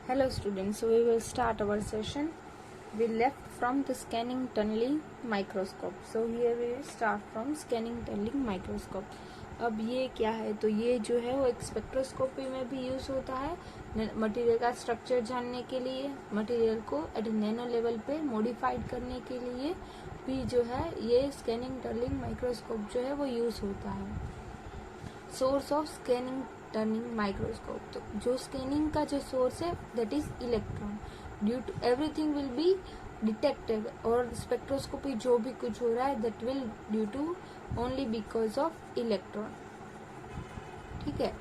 Hello students, so we will start our session. We left from the scanning tunneling microscope. So here we will start from scanning tunneling microscope. अब ये क्या है, तो ये जो है वो एक स्पेक्ट्रोस्कोपी में भी यूज होता है मटेरियल का स्ट्रक्चर जानने के लिए, मटेरियल को एट नैनो लेवल पे मॉडिफाइड करने के लिए भी जो है ये स्कैनिंग टनलिंग माइक्रोस्कोप जो है वो यूज होता है। Source of scanning turning microscope, तो जो स्कैनिंग का जो सोर्स है that is electron. Due to everything will be detected, और स्पेक्ट्रोस्कोपी जो भी कुछ हो रहा है that will due to only because of electron. ठीक है,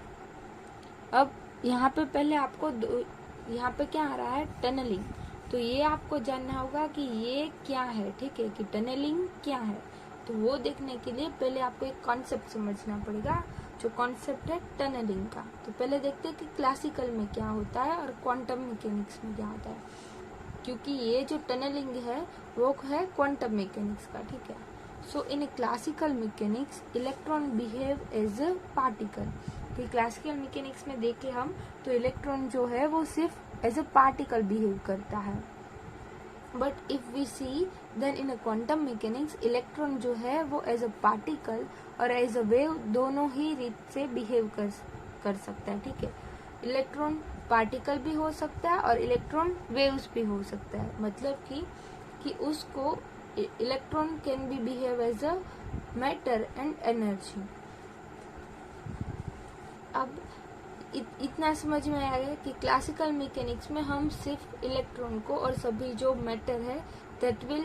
अब यहाँ पे पहले आपको यहाँ पे क्या आ रहा है, टनलिंग। तो ये आपको जानना होगा कि ये क्या है। ठीक है, कि टनलिंग क्या है, तो वो देखने के लिए पहले आपको एक कॉन्सेप्ट समझना पड़ेगा, जो कॉन्सेप्ट है टनलिंग का। तो पहले देखते हैं कि क्लासिकल में क्या होता है और क्वांटम मैकेनिक्स में क्या होता है, क्योंकि ये जो टनलिंग है वो है क्वांटम मैकेनिक्स का। ठीक है, so in classical mechanics electron behave as a particle. कि क्लासिकल मैकेनिक्स में देखें हम तो इलेक्ट्रॉन जो है वो सिर्फ एज अ पार्टिकल बिहेव करता है। But if we see then in quantum mechanics electron जो है वो एज अ पार्टिकल और एज अ वेव दोनों ही रीत से बिहेव कर सकता है। ठीक है, इलेक्ट्रॉन पार्टिकल भी हो सकता है और इलेक्ट्रॉन वेव्स भी हो सकता है। मतलब कि उसको electron can be behave as a matter and energy. अब इतना समझ में आ गया कि क्लासिकल मैकेनिक्स में हम सिर्फ इलेक्ट्रॉन को और सभी जो मैटर है that will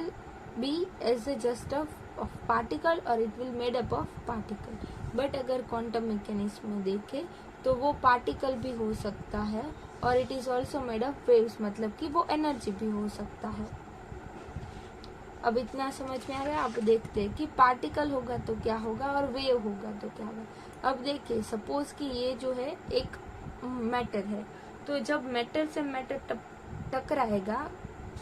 be as a just of particle और it will made up of particle. But अगर क्वांटम मैकेनिक्स में देखें तो वो पार्टिकल भी हो सकता है और it is also made of waves, मतलब कि वो एनर्जी भी हो सकता है। अब इतना समझ में आ गया। अब देखते हैं कि पार्टिकल होगा तो क्या होगा और वेव होगा तो क्या होगा। अब देखिए, सपोज कि ये जो है एक मैटर है, तो जब मैटर से मैटर टकराएगा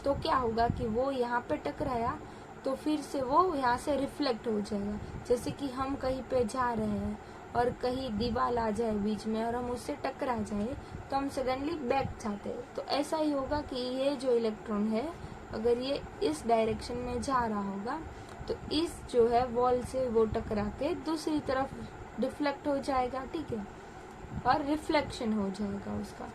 तो क्या होगा कि वो यहाँ पे टकराया तो फिर से वो यहाँ से रिफ्लेक्ट हो जाएगा। जैसे कि हम कहीं पे जा रहे हैं और कहीं दीवार आ जाए बीच में और हम उससे टकरा जाए तो हम सडनली बैक जाते हैं। तो ऐसा ही होगा कि ये जो इलेक्ट्रॉन है अगर ये इस डायरेक्शन में जा रहा होगा तो इस जो है वॉल से वो टकरा के दूसरी तरफ रिफ्लेक्ट हो जाएगा। ठीक है, और रिफ्लेक्शन हो जाएगा उसका।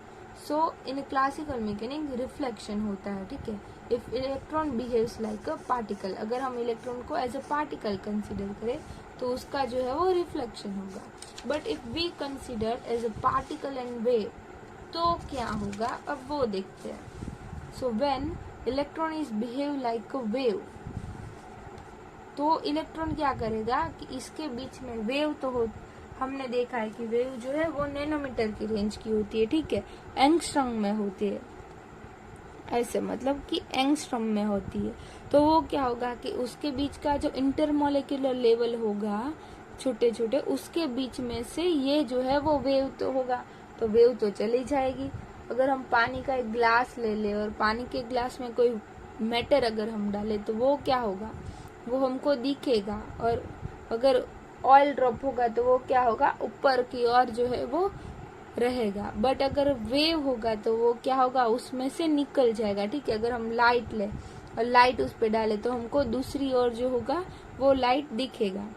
सो इन क्लासिकल मैकेनिक्स रिफ्लेक्शन होता है। ठीक है, if electron behaves like a particle, अगर हम इलेक्ट्रॉन को एज अ पार्टिकल कंसिडर करें तो उसका जो है वो रिफ्लेक्शन होगा। But if we consider as a particle and wave तो क्या होगा, अब वो देखते हैं। So when electron is behave like a wave, तो इलेक्ट्रॉन क्या करेगा कि इसके बीच में वेव तो हो, हमने देखा है कि वेव जो है वो नैनोमीटर की रेंज की होती है। ठीक है, एंगस्ट्रम में होती है, ऐसे मतलब कि एंगस्ट्रम में होती है। तो वो क्या होगा कि उसके बीच का जो इंटरमोलिकुलर लेवल होगा छोटे छोटे, उसके बीच में से ये जो है वो वेव तो होगा, तो वेव तो चली जाएगी। अगर हम पानी का एक ग्लास ले ले और पानी के ग्लास में कोई मैटर अगर हम डाले तो वो क्या होगा, वो हमको दिखेगा। और अगर ऑयल ड्रॉप होगा तो वो क्या होगा, ऊपर की ओर जो है वो रहेगा। बट अगर वेव होगा तो वो क्या होगा, उसमें से निकल जाएगा। ठीक है, अगर हम लाइट ले और लाइट उस पर डाले तो हमको दूसरी ओर जो होगा वो लाइट दिखेगा।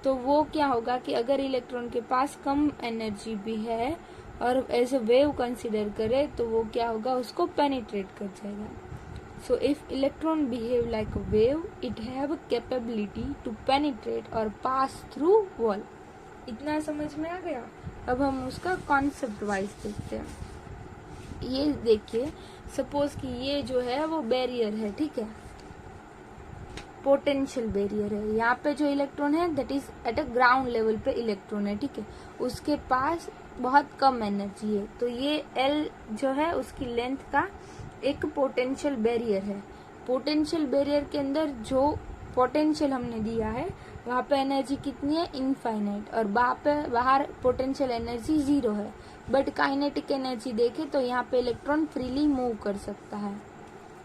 तो वो क्या होगा कि अगर इलेक्ट्रॉन के पास कम एनर्जी भी है और एज अ वेव कंसिडर करे तो वो क्या होगा, उसको पेनिट्रेट कर जाएगा। So if electron behave like a wave, it have a capability to penetrate or pass through wall. इतना समझ में आ गया। अब हम उसका कॉन्सेप्ट वाइज देखते हैं। ये देखिए, सपोज कि ये जो है वो बैरियर है। ठीक है, पोटेंशियल बैरियर है। यहाँ पे जो इलेक्ट्रॉन है that is at a ground level पे इलेक्ट्रॉन है। ठीक है, उसके पास बहुत कम एनर्जी है, तो ये L जो है उसकी लेंथ का एक पोटेंशियल बैरियर है। पोटेंशियल बैरियर के अंदर जो पोटेंशियल हमने दिया है वहाँ पे एनर्जी कितनी है, इनफाइनाइट, और बाहर पोटेंशियल एनर्जी 0 है। बट काइनेटिक एनर्जी देखे तो यहाँ पे इलेक्ट्रॉन फ्रीली मूव कर सकता है।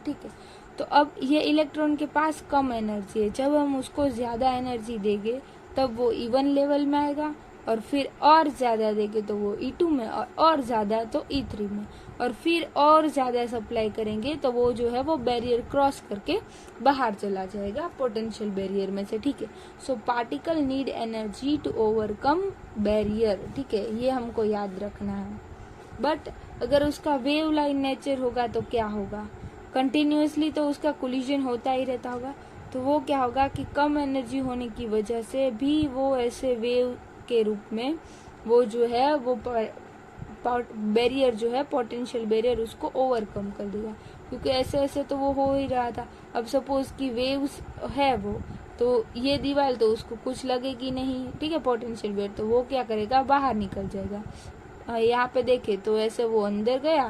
ठीक है, तो अब ये इलेक्ट्रॉन के पास कम एनर्जी है, जब हम उसको ज्यादा एनर्जी देंगे तब वो इवन लेवल में आएगा और फिर और ज़्यादा देंगे तो वो E2 में, और ज़्यादा तो E3 में, और फिर और ज़्यादा सप्लाई करेंगे तो वो जो है वो बैरियर क्रॉस करके बाहर चला जाएगा पोटेंशियल बैरियर में से, ठीक है। So particle need energy to overcome barrier, ठीक है, ये हमको याद रखना है। बट अगर उसका वेव लाइन नेचर होगा तो क्या होगा, कंटिन्यूअसली तो उसका कोलिजन होता ही रहता होगा, तो वो क्या होगा कि कम एनर्जी होने की वजह से भी वो ऐसे वेव के रूप में वो जो है वो बैरियर जो है पोटेंशियल बैरियर उसको ओवरकम कर देगा, क्योंकि ऐसे ऐसे तो वो हो ही रहा था। अब सपोज कि वेव्स है वो, तो ये दीवार तो उसको कुछ लगेगी नहीं, ठीक है, पोटेंशियल बैरियर, तो वो क्या करेगा, बाहर निकल जाएगा। यहाँ पे देखे तो ऐसे वो अंदर गया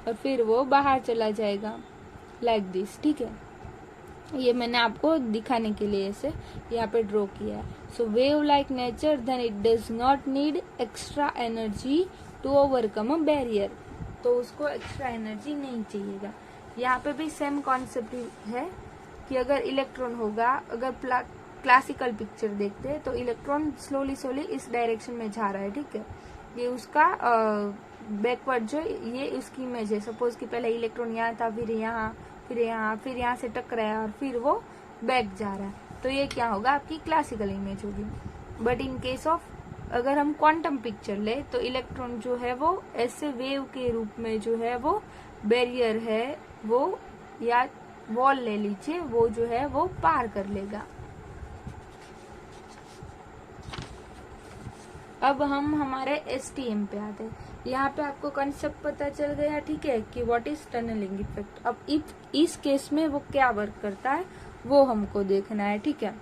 और फिर वो बाहर चला जाएगा, लाइक दिस, ठीक है। ये मैंने आपको दिखाने के लिए ऐसे यहाँ पे ड्रॉ किया है। So wave like nature then it does not need extra energy to overcome a barrier, तो उसको एक्स्ट्रा एनर्जी नहीं चाहिएगा। यहाँ पे भी सेम कॉन्सेप्ट है कि अगर इलेक्ट्रॉन होगा, अगर क्लासिकल पिक्चर देखते हैं तो इलेक्ट्रॉन स्लोली स्लोली इस डायरेक्शन में जा रहा है, ठीक है, ये उसका बैकवर्ड जो ये उसकी इमेज है। सपोज कि पहले इलेक्ट्रॉन यहाँ था, फिर यहाँ, फिर यहाँ, फिर यहाँ से टकराया और फिर वो बैक जा रहा है, तो ये क्या होगा, आपकी क्लासिकल इमेज होगी। बट इन केस ऑफ अगर हम क्वांटम पिक्चर ले तो इलेक्ट्रॉन जो है वो ऐसे वेव के रूप में जो है वो बैरियर है वो, या वॉल ले लीजिए, वो जो है वो पार कर लेगा। अब हम हमारे STM पे आते हैं। यहाँ पे आपको कंसेप्ट पता चल गया, ठीक है, कि व्हाट इज टनलिंग इफेक्ट। अब इस केस में वो क्या वर्क करता है वो हमको देखना है, ठीक है।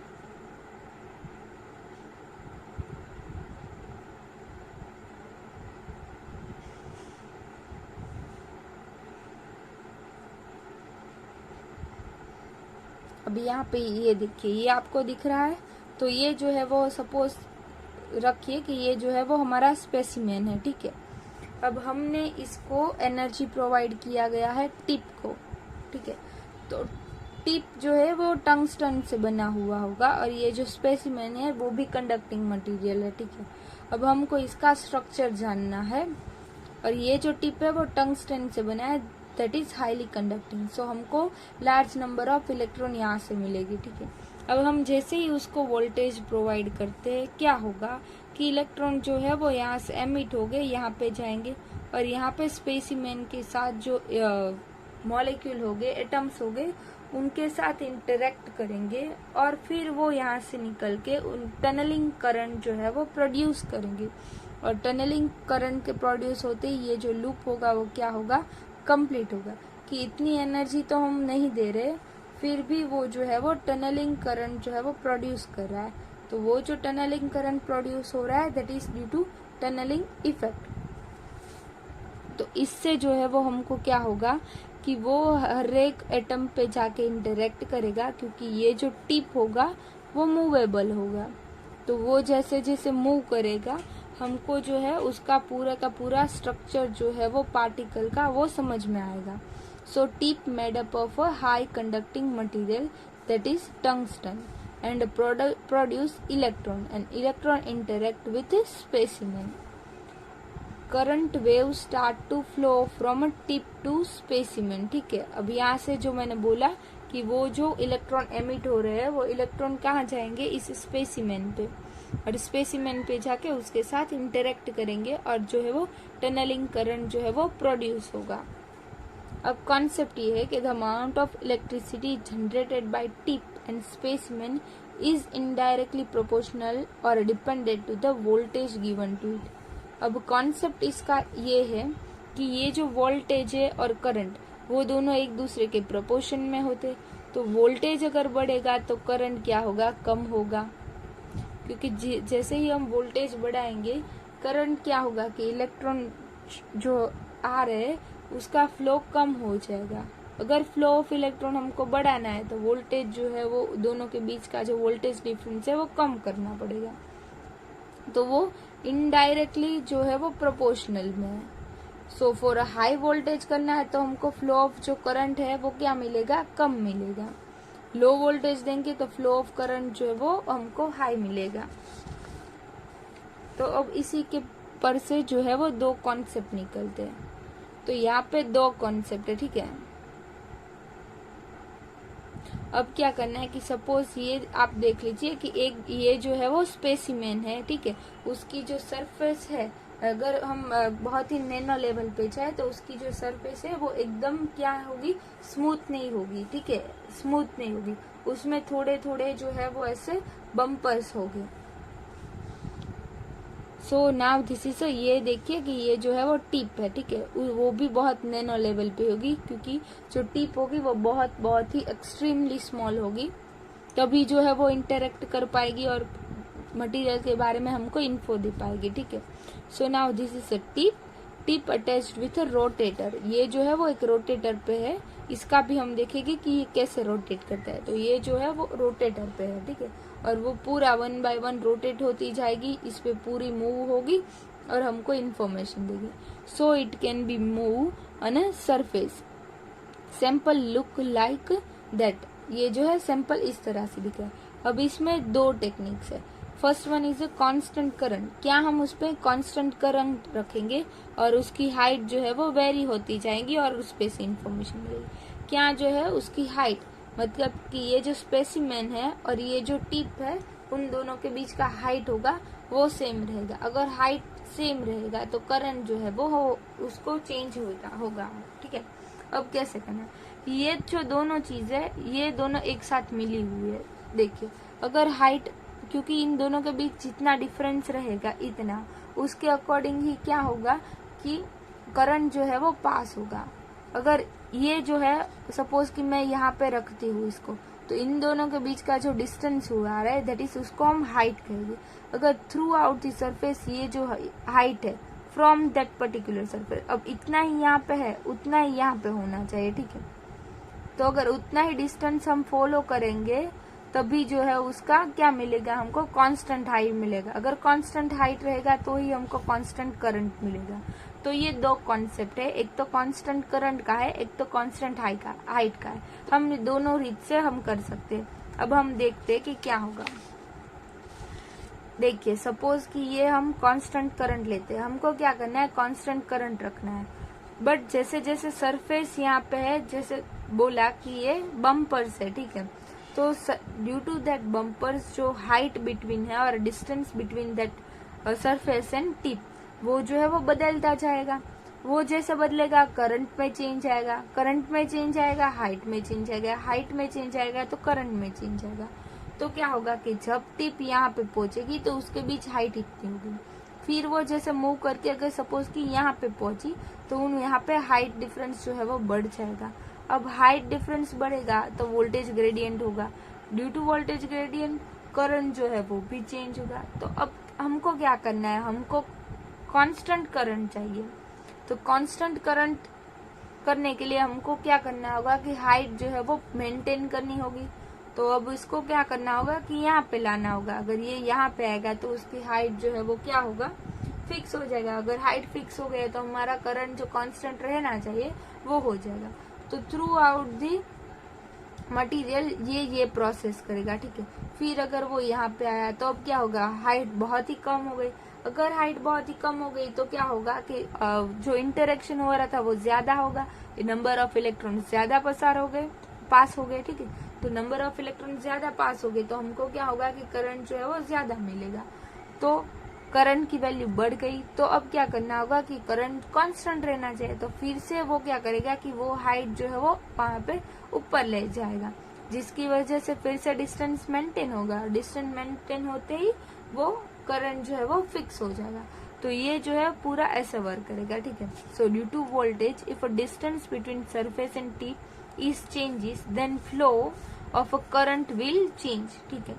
अब यहाँ पे ये देखिए, ये आपको दिख रहा है, तो ये जो है वो सपोज रखिए कि ये जो है वो हमारा स्पेसिमेन है, ठीक है। अब हमने इसको एनर्जी प्रोवाइड किया गया है टिप को, ठीक है, तो टिप जो है वो टंगस्टन से बना हुआ होगा और ये जो स्पेसिमेन है वो भी कंडक्टिंग मटेरियल है, ठीक है। अब हमको इसका स्ट्रक्चर जानना है और ये जो टिप है वो टंगस्टन से बना है, दैट इज हाईली कंडक्टिंग, सो हमको लार्ज नंबर ऑफ इलेक्ट्रॉन यहाँ से मिलेगी, ठीक है। अब हम जैसे ही उसको वोल्टेज प्रोवाइड करते हैं, क्या होगा कि इलेक्ट्रॉन जो है वो यहाँ से एमिट हो गए, यहाँ पे जाएंगे और यहाँ पे स्पेसिमेन के साथ जो मॉलिक्यूल हो गए, एटम्स हो गए, उनके साथ इंटरेक्ट करेंगे और फिर वो यहाँ से निकल के उन टनलिंग करंट जो है वो प्रोड्यूस करेंगे, और टनलिंग करंट के प्रोड्यूस होते ही ये जो लूप होगा वो क्या होगा, कंप्लीट होगा। कि इतनी एनर्जी तो हम नहीं दे रहे, फिर भी वो जो है वो टनलिंग करंट जो है वो प्रोड्यूस कर रहा है, तो वो जो टनलिंग करंट प्रोड्यूस हो रहा है that is due to tunnelling effect. तो इससे जो है वो हमको क्या होगा कि वो हर एक एटम पे जाके इंटरेक्ट करेगा, क्योंकि ये जो टिप होगा वो मूवेबल होगा, तो वो जैसे जैसे मूव करेगा हमको जो है उसका पूरा का पूरा स्ट्रक्चर जो है वो पार्टिकल का वो समझ में आएगा। So tip made up of a high conducting material that is tungsten and produce electron and electron interact with a specimen. Current waves start to flow from a tip to specimen, ठीक है। अब यहाँ से जो मैंने बोला कि वो जो इलेक्ट्रॉन एमिट हो रहे हैं वो इलेक्ट्रॉन कहाँ जाएंगे, इस स्पेसिमेन पे, और स्पेसिमेन पे जाके उसके साथ इंटरेक्ट करेंगे और जो है वो टनलिंग करंट जो है वो प्रोड्यूस होगा। अब कॉन्सेप्ट ये है कि the amount of electricity generated by tip and specimen is indirectly proportional or dependent to the voltage given to it. अब कॉन्सेप्ट इसका ये है कि ये जो वोल्टेज है और करंट वो दोनों एक दूसरे के प्रोपोर्शन में होते, तो वोल्टेज अगर बढ़ेगा तो करंट क्या होगा, कम होगा, क्योंकि जैसे ही हम वोल्टेज बढ़ाएंगे करंट क्या होगा कि इलेक्ट्रॉन जो आ रहे हैं उसका फ्लो कम हो जाएगा। अगर फ्लो ऑफ इलेक्ट्रॉन हमको बढ़ाना है तो वोल्टेज जो है वो दोनों के बीच का जो वोल्टेज डिफरेंस है वो कम करना पड़ेगा, तो वो इनडायरेक्टली जो है वो प्रोपोर्शनल में है। सो फॉर हाई वोल्टेज करना है तो हमको फ्लो ऑफ जो करंट है वो क्या मिलेगा, कम मिलेगा। लो वोल्टेज देंगे तो फ्लो ऑफ करंट जो है वो हमको हाई मिलेगा। तो अब इसी के पर से जो है वो दो कॉन्सेप्ट निकलते हैं। तो यहाँ पे दो कॉन्सेप्ट है, ठीक है। अब क्या करना है कि सपोज ये आप देख लीजिए कि एक ये जो है वो स्पेसिमेन है, ठीक है। उसकी जो सरफेस है, अगर हम बहुत ही नैनो लेवल पे जाए तो उसकी जो सरफेस है वो एकदम क्या होगी, स्मूथ नहीं होगी, ठीक है, स्मूथ नहीं होगी। उसमें थोड़े थोड़े जो है वो ऐसे बम्पर्स होंगे। सो नाउ दिस इज, ये देखिए कि ये जो है वो टिप है, ठीक है। वो भी बहुत नैनो लेवल पे होगी, क्योंकि जो टिप होगी वो बहुत बहुत ही एक्सट्रीमली स्मॉल होगी, तभी जो है वो इंटरेक्ट कर पाएगी और मटेरियल के बारे में हमको इन्फो दे पाएगी, ठीक है। So now this is a tip attached with a rotator. ये जो है वो एक रोटेटर पे है, इसका भी हम देखेंगे कि ये कैसे रोटेट करता है। तो ये जो है वो रोटेटर पे है, ठीक है, और वो पूरा 1 बाय 1 रोटेट होती जाएगी, इस पे पूरी मूव होगी और हमको इन्फॉर्मेशन देगी। So it can be move on a surface, sample look like that. ये जो है सैंपल इस तरह से दिख रहा है। अब इसमें दो टेक्निक्स है। First one is a constant current. क्या हम उस पर कांस्टेंट करंट रखेंगे और उसकी हाइट जो है वो वेरी होती जाएगी और उस पे से इंफॉर्मेशन मिलेगी। क्या जो है उसकी हाइट, मतलब कि ये जो स्पेसिमेन है और ये जो टिप है, उन दोनों के बीच का हाइट होगा वो सेम रहेगा। अगर हाइट सेम रहेगा तो करंट जो है वो उसको चेंज होगा, ठीक है। अब कैसे करना है, ये जो दोनों चीज है ये दोनों एक साथ मिली हुई है। देखिए, अगर हाइट, क्योंकि इन दोनों के बीच जितना डिफरेंस रहेगा इतना, उसके अकॉर्डिंग ही क्या होगा कि करंट जो है वो पास होगा। अगर ये जो है सपोज कि मैं यहाँ पे रखती हूँ इसको, तो इन दोनों के बीच का जो डिस्टेंस हुआ है दैट इज, उसको हम हाइट कहेंगे। अगर थ्रू आउट द सरफेस ये जो हाइट है फ्रॉम दैट पर्टिकुलर सरफेस, अब इतना ही यहाँ पे है उतना ही यहाँ पे होना चाहिए, ठीक है। तो अगर उतना ही डिस्टेंस हम फॉलो करेंगे तभी जो है उसका क्या मिलेगा, हमको कांस्टेंट हाइट मिलेगा। अगर कांस्टेंट हाइट रहेगा तो ही हमको कांस्टेंट करंट मिलेगा। तो ये दो कॉन्सेप्ट है, एक तो कांस्टेंट करंट का है, एक तो कांस्टेंट हाइट का है। हम दोनों रीत से हम कर सकते हैं। अब हम देखते हैं कि क्या होगा। देखिए, सपोज कि ये हम कांस्टेंट करंट लेते हैं, हमको क्या करना है, कांस्टेंट करंट रखना है। बट जैसे जैसे सरफेस यहाँ पे है, जैसे बोला कि ये बम्पर्स है, ठीक है, तो ड्यू टू दैट बम्पर्स जो हाइट बिटवीन है और distance between that surface and tip, वो जो है वो बदलता जाएगा। वो जैसे बदलेगा करंट में चेंज आएगा, करंट में चेंज आएगा, हाइट में चेंज आएगा, हाइट में चेंज आएगा तो करंट में चेंज आएगा। तो क्या होगा कि जब टिप यहाँ पे पहुंचेगी तो उसके बीच हाइट इतनी होगी, फिर वो जैसे मूव करके अगर सपोज कि यहाँ पे पहुंची तो उन यहाँ पे हाइट डिफरेंस जो है वो बढ़ जाएगा। अब हाइट डिफरेंस बढ़ेगा तो वोल्टेज ग्रेडियंट होगा, due to voltage gradient current जो है वो भी चेंज होगा। तो अब हमको क्या करना है, हमको कांस्टेंट करंट चाहिए। तो कांस्टेंट करंट करने के लिए हमको क्या करना होगा कि हाइट जो है वो मेंटेन करनी होगी। तो अब इसको क्या करना होगा कि यहाँ पे लाना होगा। अगर ये यहाँ पे आएगा तो उसकी हाइट जो है वो क्या होगा, फिक्स हो जाएगा। अगर हाइट फिक्स हो गया तो हमारा करंट जो कांस्टेंट रहना चाहिए वो हो जाएगा। तो थ्रू आउट दी मटेरियल ये प्रोसेस करेगा, ठीक है। फिर अगर वो यहाँ पे आया तो अब क्या होगा, हाइट बहुत ही कम हो गई। अगर हाइट बहुत ही कम हो गई तो क्या होगा कि जो इंटरेक्शन हो रहा था वो ज्यादा होगा, नंबर ऑफ इलेक्ट्रॉन ज्यादा पास हो गए, ठीक है। तो नंबर ऑफ इलेक्ट्रॉन ज्यादा पास हो गए तो हमको क्या होगा कि करंट जो है वो ज्यादा मिलेगा। तो करंट की वैल्यू बढ़ गई। तो अब क्या करना होगा कि करंट कांस्टेंट रहना चाहिए। तो फिर से वो क्या करेगा कि वो हाइट जो है वो वहां पे ऊपर ले जाएगा, जिसकी वजह से फिर से डिस्टेंस मेंटेन होगा। डिस्टेंस मेंटेन होते ही वो करंट जो है वो फिक्स हो जाएगा। तो ये जो है पूरा ऐसे वर्क करेगा, ठीक है। So due to voltage, if a distance between surface and tip is changes, then flow of a current will change, ठीक है।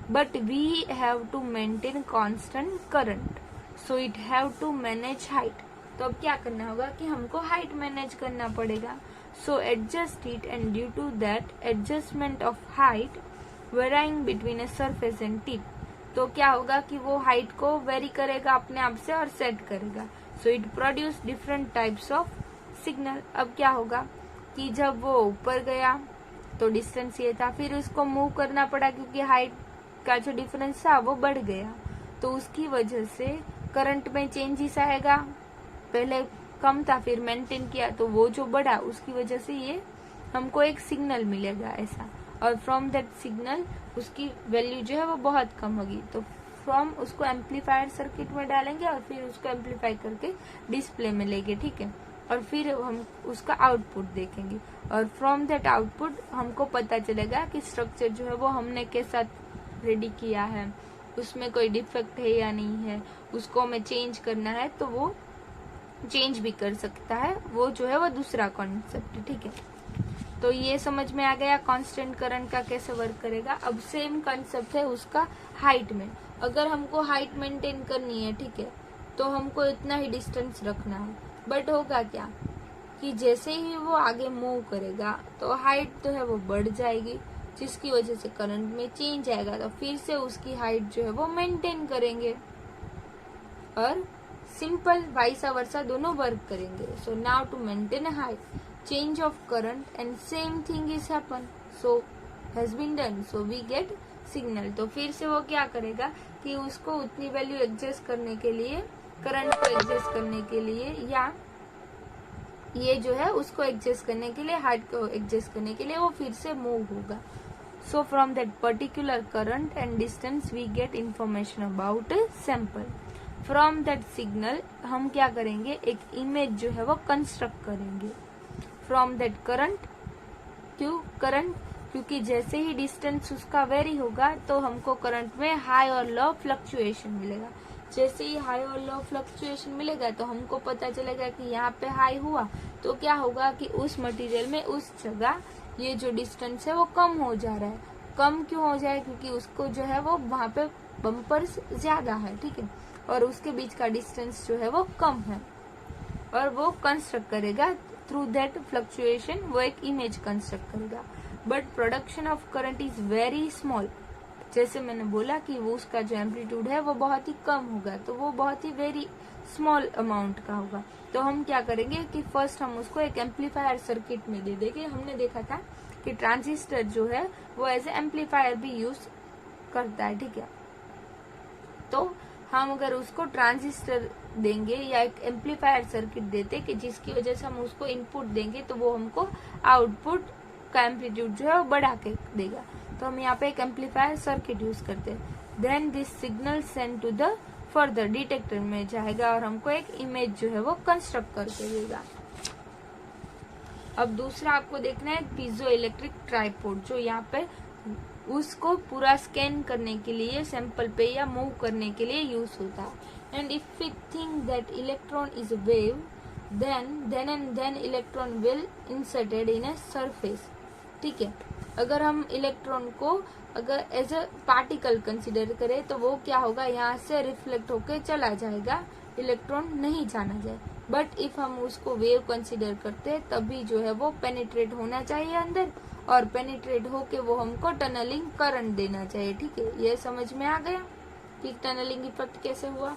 But we have to maintain constant current, so it have to manage height. तो अब क्या करना होगा कि हमको height manage करना पड़ेगा। So adjust it, and due to that adjustment of height varying between a surface and tip, तो क्या होगा कि वो हाइट को वेरी करेगा अपने आप से और सेट करेगा। So it produce different types of signal. अब क्या होगा कि जब वो ऊपर गया तो डिस्टेंस ये था, फिर उसको मूव करना पड़ा क्योंकि हाइट का जो डिफरेंस था वो बढ़ गया। तो तो उसकी वजह से करंट में चेंजेस आएगा। पहले कम था, फिर मेंटेन किया, तो वो जो बढ़ा उसकी वजह से ये हमको एक सिग्नल मिलेगा ऐसा। और फ्रॉम दैट सिग्नल उसकी वैल्यू जो है वो बहुत कम होगी। तो फ्रॉम उसको एम्पलीफायर सर्किट में डालेंगे और फिर उसको एम्पलीफाई करके डिस्प्ले में लेंगे, ठीक है। और फिर हम उसका आउटपुट देखेंगे और फ्रॉम दैट आउटपुट हमको पता चलेगा कि स्ट्रक्चर जो है वो हमने के साथ रेडी किया है, उसमें कोई डिफेक्ट है या नहीं है, उसको हमें चेंज करना है तो वो चेंज भी कर सकता है। वो जो है वो दूसरा कॉन्सेप्ट है, ठीक है। तो ये समझ में आ गया कांस्टेंट करंट का कैसे वर्क करेगा। अब सेम कॉन्सेप्ट है उसका हाइट में। अगर हमको हाइट मेंटेन करनी है, ठीक है, तो हमको इतना ही डिस्टेंस रखना है। बट होगा क्या कि जैसे ही वो आगे मूव करेगा तो हाइट तो है वो बढ़ जाएगी, जिसकी वजह से करंट में चेंज आएगा। तो फिर से उसकी हाइट जो है वो मेंटेन करेंगे और सिंपल वाइसा वर्सा दोनों वर्क करेंगे। So now to maintain height, change of current and same thing is happen, so has been done, so we get signal। तो फिर से वो क्या करेगा कि उसको उतनी वैल्यू एडजस्ट करने के लिए, करंट को एडजस्ट करने के लिए, या ये जो है उसको एडजस्ट करने के लिए, हाइट को एडजस्ट करने के लिए वो फिर से मूव होगा। So from that particular current and distance we get information about sample. From that signal हम क्या करेंगे, एक इमेज जो है वो कंस्ट्रक्ट करेंगे। फ्रॉम दैट करंट, क्यों करंट, क्योंकि जैसे ही डिस्टेंस उसका वेरी होगा तो हमको करंट में हाई और लो फ्लक्चुएशन मिलेगा। जैसे ही हाई और लो फ्लक्चुएशन मिलेगा तो हमको पता चलेगा कि यहाँ पे हाई हुआ तो क्या होगा कि उस मटेरियल में उस जगह ये जो डिस्टेंस है वो कम हो जा रहा है। कम क्यों हो जाए, क्योंकि उसको जो है वो वहाँ पे बम्पर्स ज्यादा है, ठीक है, और उसके बीच का डिस्टेंस जो है वो कम है। और वो कंस्ट्रक्ट करेगा थ्रू दैट फ्लक्चुएशन, वो एक इमेज कंस्ट्रक्ट करेगा। But production of current is very small. जैसे मैंने बोला कि वो उसका जो एम्पलीट्यूड है वो बहुत ही कम होगा, तो वो बहुत ही वेरी स्मॉल अमाउंट का होगा। तो हम क्या करेंगे कि फर्स्ट हम उसको एक एम्पलीफायर सर्किट में दे देंगे। हमने देखा था कि ट्रांजिस्टर जो है वो एज ए एम्पलीफायर भी यूज करता है, ठीक है। तो हम अगर उसको ट्रांजिस्टर देंगे या एक एम्पलीफायर सर्किट देते कि जिसकी वजह से हम उसको इनपुट देंगे तो वो हमको आउटपुट का एम्पलीट्यूड जो है वो बढ़ा के देगा। तो हम यहाँ पे एक एम्पलीफायर सर्किट यूज करते हैं। Then this signal send to the further detector में जाएगा और हमको एक इमेज जो है वो कंस्ट्रक्ट करके देगा। अब दूसरा आपको देखना है पीजो इलेक्ट्रिक ट्राइपोड, जो यहाँ पे उसको पूरा स्कैन करने के लिए सैंपल पे या मूव करने के लिए यूज होता है। And if we think that electron is a wave, then electron will inserted in a surface, ठीक है। अगर हम इलेक्ट्रॉन को अगर एज अ पार्टिकल कंसिडर करें तो वो क्या होगा, यहाँ से रिफ्लेक्ट होके चला जाएगा, इलेक्ट्रॉन नहीं जाना जाए। बट इफ हम उसको वेव कंसिडर करते हैं तभी जो है वो पेनिट्रेट होना चाहिए अंदर, और पेनिट्रेट होके वो हमको टनलिंग करंट देना चाहिए, ठीक है। ये समझ में आ गया कि टनलिंग इफेक्ट कैसे हुआ।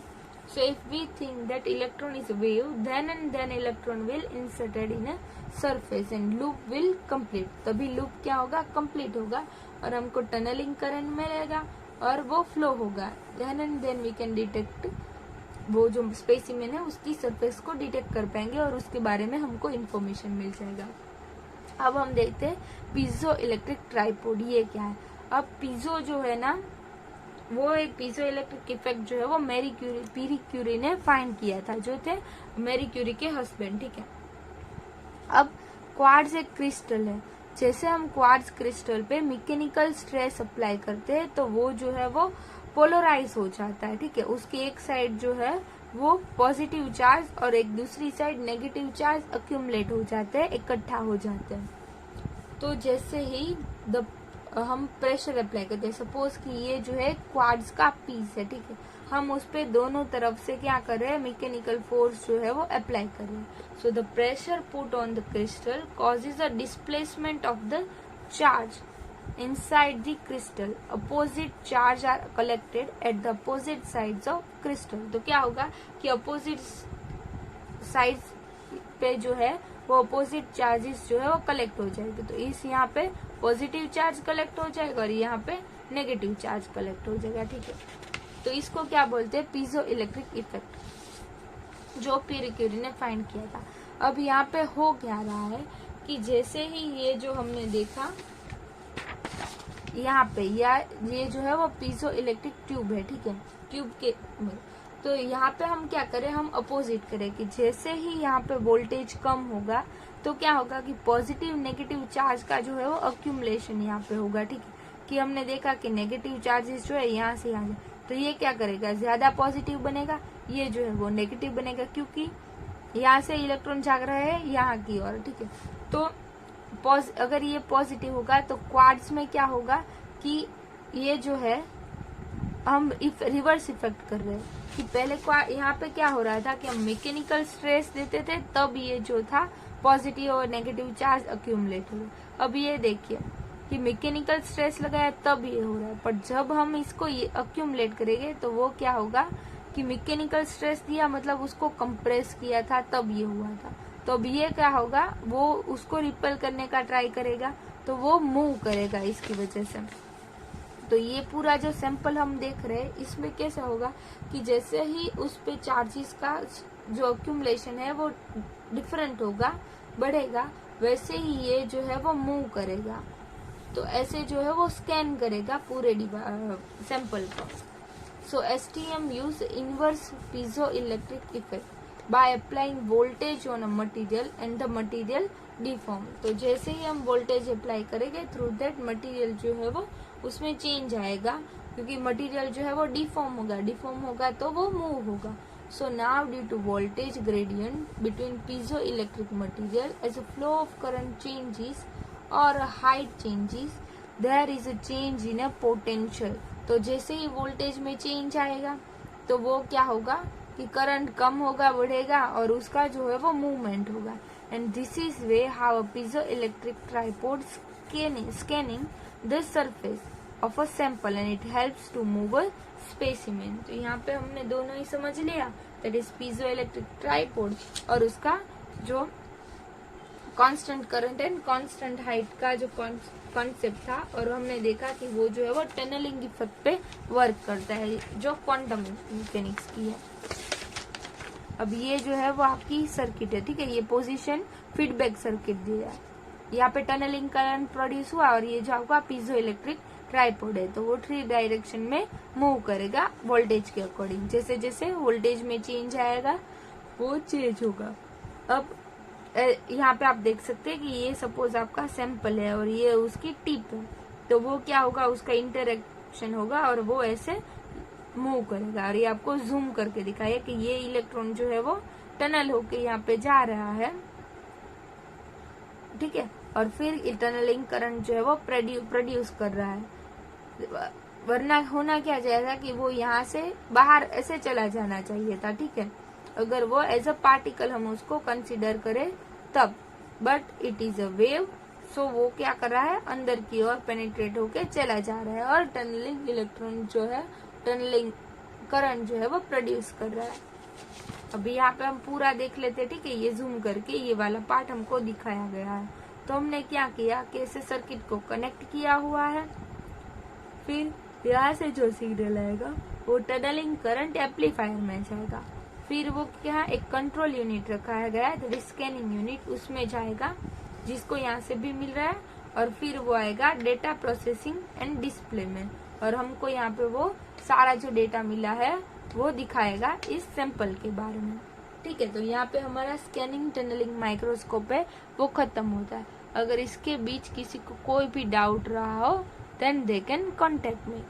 So if we think that electron is wave, then electron will inserted in a surface and loop will complete. तभी लूप क्या होगा, कंप्लीट होगा और हमको टनलिंग करंट मिलेगा और वो फ्लो होगा। then वी कैन डिटेक्ट, वो जो स्पेसिमेन है उसकी सरफेस को डिटेक्ट कर पाएंगे और उसके बारे में हमको इन्फॉर्मेशन मिल जाएगा। अब हम देखते हैं पीजो इलेक्ट्रिक ट्राइपोड, ये क्या है। अब पीजो जो है ना, वो एक पीजो इलेक्ट्रिक इफेक्ट जो है वो पीरी क्यूरी ने फाइंड किया था, जो थे मैरी क्यूरी के हस्बैंड, ठीक है। अब क्वार्ट्ज एक क्रिस्टल है। जैसे हम क्वार्ट्ज क्रिस्टल पे मैकेनिकल स्ट्रेस अप्लाई करते हैं तो वो जो है वो पोलराइज हो जाता है, ठीक है। उसकी एक साइड जो है वो पॉजिटिव चार्ज और एक दूसरी साइड नेगेटिव चार्ज अक्यूमुलेट हो जाते हैं, इकट्ठा हो जाते हैं। तो जैसे ही हम प्रेशर अप्लाई करते हैं, सपोज कि ये जो है क्वार्ट्ज का पीस है, ठीक है, हम उस पे दोनों तरफ से क्या कर रहे हैं, मैकेनिकल फोर्स जो है वो अप्लाई कर रहे हैं। So the pressure put on the crystal causes a displacement of the charge inside the crystal. Opposite charge are collected at the opposite sides of crystal. तो क्या होगा कि opposite sides पे जो है वो opposite charges जो है वो कलेक्ट हो जाएगी। तो इस यहाँ पे पॉजिटिव चार्ज कलेक्ट हो जाएगा और यहाँ पे नेगेटिव चार्ज कलेक्ट हो जाएगा, ठीक है। तो इसको क्या बोलते हैं, पीजो इलेक्ट्रिक इफेक्ट, जो पीयर क्यूरी ने फाइंड किया था। अब यहाँ पे हो क्या रहा है कि जैसे ही ये जो हमने देखा यहाँ पे ये जो है वो पीजो इलेक्ट्रिक ट्यूब है, ठीक है, ट्यूब के तो यहाँ पे हम क्या करें, हम अपोजिट करें कि जैसे ही यहाँ पे वोल्टेज कम होगा तो क्या होगा कि पॉजिटिव नेगेटिव चार्ज का जो है वो अक्यूमुलेशन यहाँ पे होगा, ठीक है, कि हमने देखा कि नेगेटिव चार्जेस जो है यहाँ से यहाँ तो ये क्या करेगा, ज्यादा पॉजिटिव बनेगा, ये जो है वो नेगेटिव बनेगा, क्योंकि यहाँ से इलेक्ट्रॉन जाग रहा है यहाँ की ओर, ठीक है। तो अगर ये पॉजिटिव होगा तो क्वार्ट्ज में क्या होगा कि ये जो है हम रिवर्स इफेक्ट कर रहे हैं कि पहले यहाँ पे क्या हो रहा था कि हम मैकेनिकल स्ट्रेस देते थे तब ये जो था पॉजिटिव और नेगेटिव चार्ज अक्यूमुलेट हो रहा। अब ये देखिए कि मैकेनिकल स्ट्रेस लगाया तब ये हो रहा है, पर जब हम इसको ये अक्यूमुलेट करेंगे तो वो क्या होगा कि मैकेनिकल स्ट्रेस दिया मतलब उसको कंप्रेस किया था तब ये हुआ था, तो अब ये क्या होगा, वो उसको रिपेल करने का ट्राई करेगा तो वो मूव करेगा इसकी वजह से। तो ये पूरा जो सैंपल हम देख रहे हैं इसमें कैसा होगा कि जैसे ही उस पे चार्जेस का जो अक्यूमुलेशन है वो डिफरेंट होगा, बढ़ेगा, वैसे ही ये जो है वो मूव करेगा, तो ऐसे जो है वो स्कैन करेगा पूरे सैंपल को। सो STM use inverse piezoelectric effect by applying voltage on a material and the material deform। तो जैसे ही हम वोल्टेज अप्लाई करेंगे थ्रू दैट मटेरियल जो है वो उसमें चेंज आएगा, क्योंकि मटेरियल जो है वो डिफॉर्म होगा तो वो मूव होगा। So now due to voltage gradient between piezo electric material as a flow of current changes और height changes there is a change in a potential. तो जैसे ही वोल्टेज में चेंज आएगा तो वो क्या होगा कि करंट कम होगा, बढ़ेगा, और उसका जो है वो मूवमेंट होगा। And this is way how a piezo electric tripod scanning the surface of a sample and it helps to move a specimen. तो यहाँ पे हमने दोनों ही समझ लिया, that is piezo electric tripod और उसका जो constant current and constant height का जो कॉन्सेप्ट था, और हमने देखा कि वो जो है वो टनलिंग इफेक्ट पे वर्क करता है जो क्वांटम मैकेनिक्स की है। अब ये जो है वो आपकी सर्किट है, ठीक है, ये पोजीशन फीडबैक सर्किट दिया है, यहाँ पे टनलिंग करंट प्रोड्यूस हुआ और ये जो आपका पीजो इलेक्ट्रिक ट्राइपोड है तो वो 3 डायरेक्शन में मूव करेगा वोल्टेज के अकॉर्डिंग, जैसे जैसे वोल्टेज में चेंज आएगा वो चेंज होगा। अब यहाँ पे आप देख सकते हैं कि ये सपोज आपका सैंपल है और ये उसकी टिप है, तो वो क्या होगा, उसका इंटरेक्शन होगा और वो ऐसे मूव करेगा, और ये आपको जूम करके दिखाया कि ये इलेक्ट्रॉन जो है वो टनल होके यहाँ पे जा रहा है, ठीक है, और फिर टनलिंग करंट जो है वो प्रोड्यूस कर रहा है। वरना होना क्या जाएगा कि वो यहाँ से बाहर ऐसे चला जाना चाहिए था, ठीक है, अगर वो एज अ पार्टिकल हम उसको कंसीडर करें तब, but it is a wave, so वो क्या कर रहा है, अंदर की ओर पेनिट्रेट होके चला जा रहा है और टनलिंग इलेक्ट्रॉन जो है, टनलिंग करंट जो है वो प्रोड्यूस कर रहा है। अभी यहाँ पे हम पूरा देख लेते हैं, ठीक है, ये जूम करके ये वाला पार्ट हमको दिखाया गया है। तो हमने क्या किया, कैसे सर्किट को कनेक्ट किया हुआ है, फिर यहाँ से जो सिग्नल आएगा वो टनलिंग करंट एम्पलीफायर में जाएगा, फिर वो क्या, एक कंट्रोल यूनिट रखा गया है, स्कैनिंग यूनिट, उसमें जाएगा जिसको यहाँ से भी मिल रहा है, और फिर वो आएगा डेटा प्रोसेसिंग एंड डिस्प्ले में, और हमको यहाँ पे वो सारा जो डेटा मिला है वो दिखाएगा इस सैंपल के बारे में, ठीक है। तो यहाँ पे हमारा स्कैनिंग टनलिंग माइक्रोस्कोप है वो खत्म होता है। अगर इसके बीच किसी को कोई भी डाउट रहा हो then they can contact me.